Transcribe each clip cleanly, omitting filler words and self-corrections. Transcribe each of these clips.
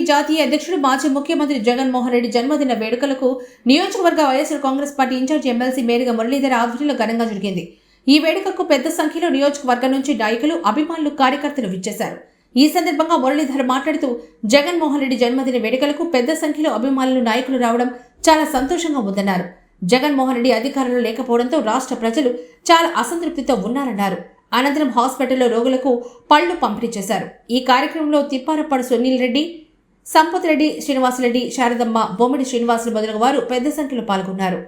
జాతీయ అధ్యక్షుడు మాజీ ముఖ్యమంత్రి జగన్మోహన్ రెడ్డి జన్మదిన వేడుకలకు నియోజకవర్గ వైఎస్ఆర్ కాంగ్రెస్ పార్టీ ఇన్ఛార్జ్ ఎమ్మెల్సీ మేరుగ మురళీధర్ ఆధ్వర్యంలో ఘనంగా జరిగింది. ఈ వేడుకకు పెద్ద సంఖ్యలో నియోజకవర్గం నుంచి నాయకులు, అభిమానులు, కార్యకర్తలు విచ్చేశారు. ఈ సందర్భంగా మురళీధర్ మాట్లాడుతూ జగన్మోహన్ రెడ్డి జన్మదిన వేడుకలకు పెద్ద సంఖ్యలో అభిమానులు, నాయకులు రావడం చాలా సంతోషంగా ఉందన్నారు. జగన్మోహన్ రెడ్డి అధికారంలో లేకపోవడంతో రాష్ట్ర ప్రజలు చాలా అసంతృప్తితో ఉన్నారన్నారు. అనంతరం హాస్పిటల్లో రోగులకు పళ్లు పంపిణీ చేశారు. ఈ కార్యక్రమంలో తిప్పారప్పాడు సునీల్ రెడ్డి, సంపత్ రెడ్డి, శ్రీనివాసరెడ్డి, శారదమ్మ, బొమ్మిడి శ్రీనివాసులు మొదలగు వారు పెద్ద సంఖ్యలో పాల్గొన్నారు.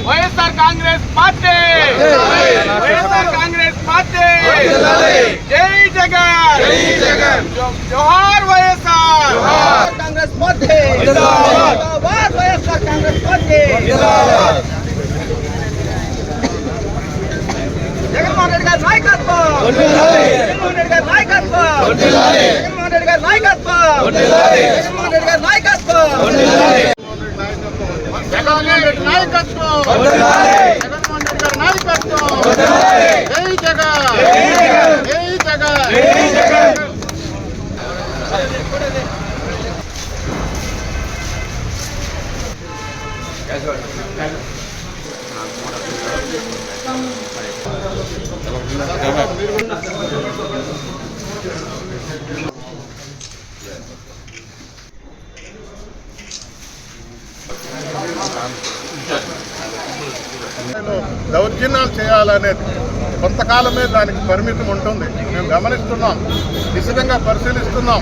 వైఎస్ఆర్ కాంగ్రెస్ పార్టీ, వైఎస్ఆర్ కాంగ్రెస్ పార్టీ, జై జగన్, జై జగన్, జోహార్ వైఎస్ఆర్, జోహార్ కాంగ్రెస్ పార్టీ, జోహార్ వైఎస్ఆర్ కాంగ్రెస్ పార్టీ, జగన్మోహన్ రెడ్డి గారి నాయకత్వం, జగన్మోహన్ రెడ్డి గారి నాయకత్వం, జగన్మోహన్ రెడ్డి గారి నాయకత్వం, జగన్మోహన్ రెడ్డి గారి నాయకత్వం, జగన్మోహన్ రెడ్డి నాయకత్వం, జగన్మోహన్ రెడ్డి గారి నాయకత్వం, జై జగన్, జై జగన్, జై జగన్. దౌర్జన్యాలు చేయాలనేది కొంతకాలమే దానికి పరిమితం ఉంటుంది. మేము గమనిస్తున్నాం, నిశ్చితంగా పరిశీలిస్తున్నాం.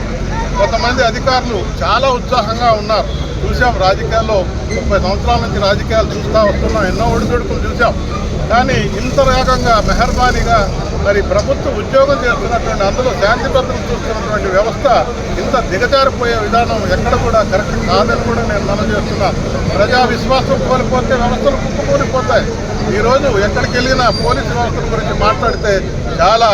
కొంతమంది అధికారులు చాలా ఉత్సాహంగా ఉన్నారు. చూసాం, రాజకీయాల్లో 30 సంవత్సరాల నుంచి రాజకీయాలు చూస్తూ వస్తున్నాం, ఎన్నో ఒడిదుడుకులు చూసాం. కానీ ఇంత వేగంగా మెహర్బానీగా మరి ప్రభుత్వ ఉద్యోగం చేస్తున్నటువంటి, అందులో శాంతి భద్రతలు చూస్తున్నటువంటి వ్యవస్థ ఇంత దిగజారిపోయే విధానం ఎక్కడ కూడా కరెక్ట్ కాదని కూడా నేను మనం చేస్తున్నాను. ప్రజా విశ్వాసం కోల్పోతే వ్యవస్థలు కుప్పకూలిపోతాయి. ఈరోజు ఎక్కడికి వెళ్ళినా పోలీసు వ్యవస్థల గురించి మాట్లాడితే చాలా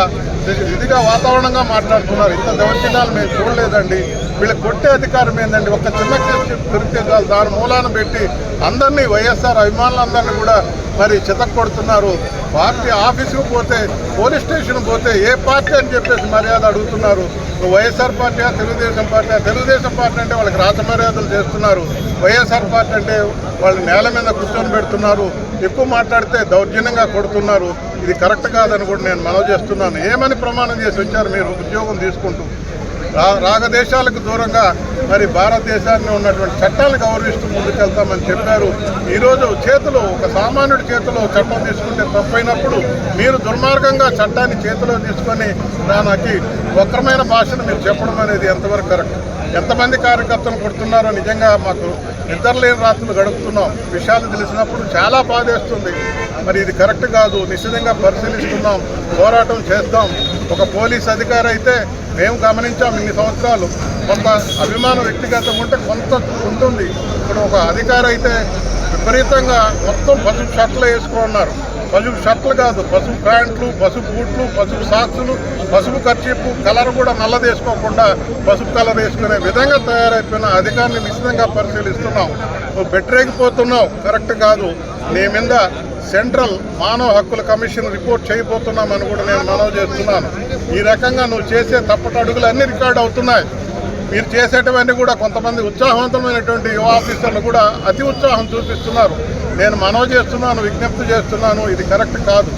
ఇదిగా వాతావరణంగా మాట్లాడుతున్నారు. ఇంత దౌర్జన్యాలు మేము చూడలేదండి, వీళ్ళకి కొట్టే అధికారం ఏందండి, ఒక చిన్న కేసు దొరికితే చాలు దాని మూలాన పెట్టి అందరినీ, వైఎస్ఆర్ అభిమానులందరినీ కూడా మరి చితక్కొడుతున్నారు. పార్టీ ఆఫీసుకు పోతే, పోలీస్ స్టేషన్ పోతే ఏ పార్టీ అని చెప్పేసి మర్యాద అడుగుతున్నారు. YSR party, Telugu Desam party, Telugu Desam party అంటే వాళ్ళకి రాజమర్యాదలు చేస్తున్నారు. వైఎస్ఆర్ పార్టీ అంటే వాళ్ళు నేల మీద కూర్చొని పెడుతున్నారు. ఎక్కువ మాట్లాడితే దౌర్జన్యంగా కొడుతున్నారు. ఇది కరెక్ట్ కాదని కూడా నేను మనవి చేస్తున్నాను. ఏమని ప్రమాణం చేసి వచ్చారు మీరు ఉద్యోగం తీసుకుంటూ? రాగదేశాలకు దూరంగా మరి భారతదేశాన్ని ఉన్నటువంటి చట్టాలను గౌరవిస్తూ ముందుకెళ్తామని చెప్పారు. ఈరోజు చేతిలో, ఒక సామాన్యుడి చేతిలో చట్టం తీసుకుంటే తప్పైనప్పుడు మీరు దుర్మార్గంగా చట్టాన్ని చేతిలో తీసుకొని దానికి వక్రమైన భాషను మీరు చెప్పడం అనేది ఎంతవరకు కరెక్ట్? ఎంతమంది కార్యకర్తలు కొడుతున్నారో నిజంగా మాకు నిద్రలేని రాత్రులు గడుపుతున్నాం. విషయాలు తెలిసినప్పుడు చాలా బాధేస్తుంది. మరి ఇది కరెక్ట్ కాదు. నిశ్చితంగా పరిశీలిస్తున్నాం, పోరాటం చేస్తాం. ఒక పోలీస్ అధికారి అయితే మేము గమనించాం, ఇన్ని సంవత్సరాలు కొంత అభిమానం వ్యక్తిగతం ఉంటే కొంత ఉంటుంది. ఇప్పుడు ఒక అధికారి అయితే విపరీతంగా మొత్తం పసుపు షర్ట్లు వేసుకున్నారు. పసుపు షర్ట్లు కాదు, పసుపు ప్యాంట్లు, పసుపు బూట్లు, పసుపు సాక్సులు, పసుపు ఖర్చీపు, కలర్ కూడా నల్లది వేసుకోకుండా పసుపు కలర్ వేసుకునే విధంగా తయారైపోయిన అధికారిని నిశ్చితంగా పరిశీలిస్తున్నాం. నువ్వు బెట్టరేగిపోతున్నావు, కరెక్ట్ కాదు. నీ మీద సెంట్రల్ మానవ హక్కుల కమిషన్ రిపోర్ట్ చేయబోతున్నామని కూడా నేను మనవి చేస్తున్నాను. ఈ రకంగా నువ్వు చేసే తప్పటి అడుగులు అన్నీ రికార్డు అవుతున్నాయి. మీరు చేసేటవన్నీ కూడా కొంతమంది ఉత్సాహవంతమైనటువంటి యువ ఆఫీసర్లు కూడా అతి ఉత్సాహం చూపిస్తున్నారు. నేను మనవి చేస్తున్నాను, విజ్ఞప్తి చేస్తున్నాను, ఇది కరెక్ట్ కాదు.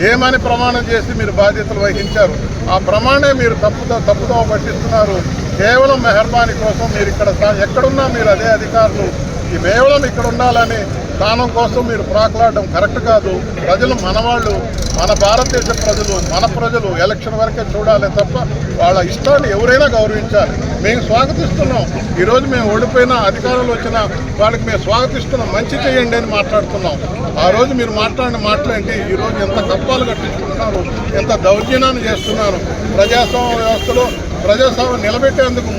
ఏమని ప్రమాణం చేసి మీరు బాధ్యతలు వహించారు? ఆ ప్రమాణే మీరు తప్పుదోవ పట్టిస్తున్నారు. కేవలం మెహర్బానీ కోసం మీరు ఇక్కడ ఎక్కడున్నా మీరు అదే అధికారులు. ఈ కేవలం ఇక్కడ ఉండాలని స్థానం కోసం మీరు ప్రాకులాడడం కరెక్ట్ కాదు. ప్రజలు మనవాళ్ళు, మన భారతదేశ ప్రజలు, మన ప్రజలు ఎలక్షన్ వరకే చూడాలి తప్ప వాళ్ళ ఇష్టాన్ని ఎవరైనా గౌరవించాలి. మేము స్వాగతిస్తున్నాం. ఈరోజు మేము ఓడిపోయినా, అధికారంలో వచ్చిన వాళ్ళకి మేము స్వాగతిస్తున్నాం. మంచి చేయండి అని మాట్లాడుతున్నాం. ఆ రోజు మీరు మాట్లాడిన మాటలేంటి? ఈరోజు ఎంత కప్పాలు కట్టించుకుంటున్నారు, ఎంత దౌర్జన్యాన్ని చేస్తున్నారు. ప్రజాస్వామ్య వ్యవస్థలో ప్రజాస్వామ్యం నిలబెట్టేందుకు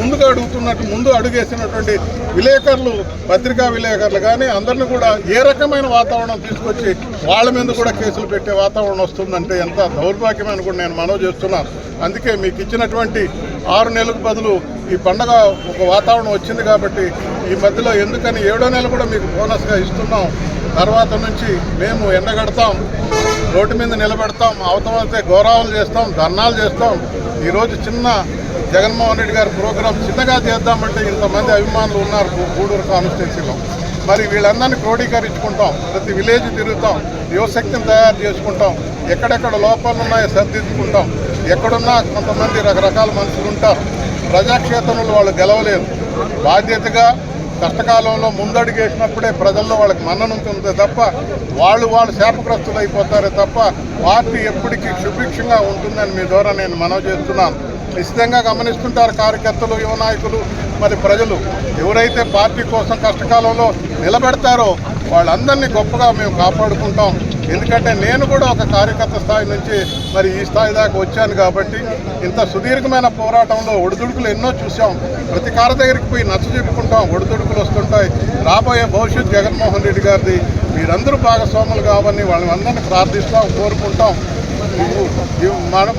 ముందు అడుగేసినటువంటి విలేకరులు, పత్రికా విలేకరులు కానీ అందరినీ కూడా ఏ రకమైన వాతావరణం తీసుకొచ్చి వాళ్ళ మీద కూడా కేసులు పెట్టే వాతావరణం వస్తుందంటే ఎంత దౌర్భాగ్యమని కూడా నేను మనవి చేస్తున్నాను. అందుకే మీకు ఇచ్చినటువంటి 6 నెలలకు బదులు ఈ పండగ ఒక వాతావరణం వచ్చింది కాబట్టి ఈ మధ్యలో ఎందుకని 7వ నెల కూడా మీకు బోనస్గా ఇస్తున్నాం. తర్వాత నుంచి మేము ఎండగడతాం. రోడ్డు మీద నిలబెడతాం, అవతలైతే గౌరవాలు చేస్తాం, ధర్నాలు చేస్తాం. ఈరోజు చిన్న జగన్మోహన్ రెడ్డి గారి ప్రోగ్రాం చిన్నగా చేద్దామంటే ఇంతమంది అభిమానులు ఉన్నారు గూడూరు కాన్స్టిట్యున్సీలో. మరి వీళ్ళందరినీ క్రోడీకరించుకుంటాం, ప్రతి విలేజ్ తిరుగుతాం, యువశక్తిని తయారు చేసుకుంటాం, ఎక్కడెక్కడ లోపాలు ఉన్నాయో సరిదిద్దుకుంటాం. ఎక్కడున్నా కొంతమంది రకరకాల మనుషులు ఉంటారు, ప్రజాక్షేత్రంలో వాళ్ళు గెలవలేరు. బాధ్యతగా కష్టకాలంలో ముందడుగేసినప్పుడే ప్రజల్లో వాళ్ళకి మన్ననుంటుంది తప్ప వాళ్ళు శాపగ్రస్తులు అయిపోతారే తప్ప పార్టీ ఎప్పటికీ సుభిక్షంగా ఉంటుందని మీ ద్వారా నేను మనవి చేస్తున్నాను. నిశ్చితంగా గమనిస్తుంటారు కార్యకర్తలు, యువ నాయకులు, మరి ప్రజలు ఎవరైతే పార్టీ కోసం కష్టకాలంలో నిలబెడతారో వాళ్ళందరినీ గొప్పగా మేము కాపాడుకుంటాం. ఎందుకంటే నేను కూడా ఒక కార్యకర్త స్థాయి నుంచి మరి ఈ స్థాయి దాకా వచ్చాను కాబట్టి ఇంత సుదీర్ఘమైన పోరాటంలో ఒడిదుడుకులు ఎన్నో చూసాం. ప్రతి కారు దగ్గరికి పోయి నచ్చ చెప్పుకుంటాం, ఒడిదుడుకులు వస్తుంటాయి. రాబోయే భవిష్యత్ జగన్మోహన్ రెడ్డి గారిది, మీరందరూ భాగస్వాములు కావాలని వాళ్ళందరినీ ప్రార్థిస్తాం, కోరుకుంటాం.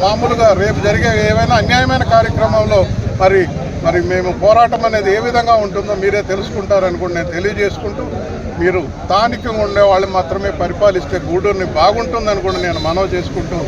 మామూలుగా రేపు జరిగే ఏవైనా అన్యాయమైన కార్యక్రమంలో మరి మేము పోరాటం అనేది ఏ విధంగా ఉంటుందో మీరే తెలుసుకుంటారని కూడా నేను తెలియజేసుకుంటూ, మీరు స్థానికంగా ఉండే వాళ్ళు మాత్రమే పరిపాలిస్తే గూడూరుని బాగుంటుందని కూడా నేను మనవి చేసుకుంటూ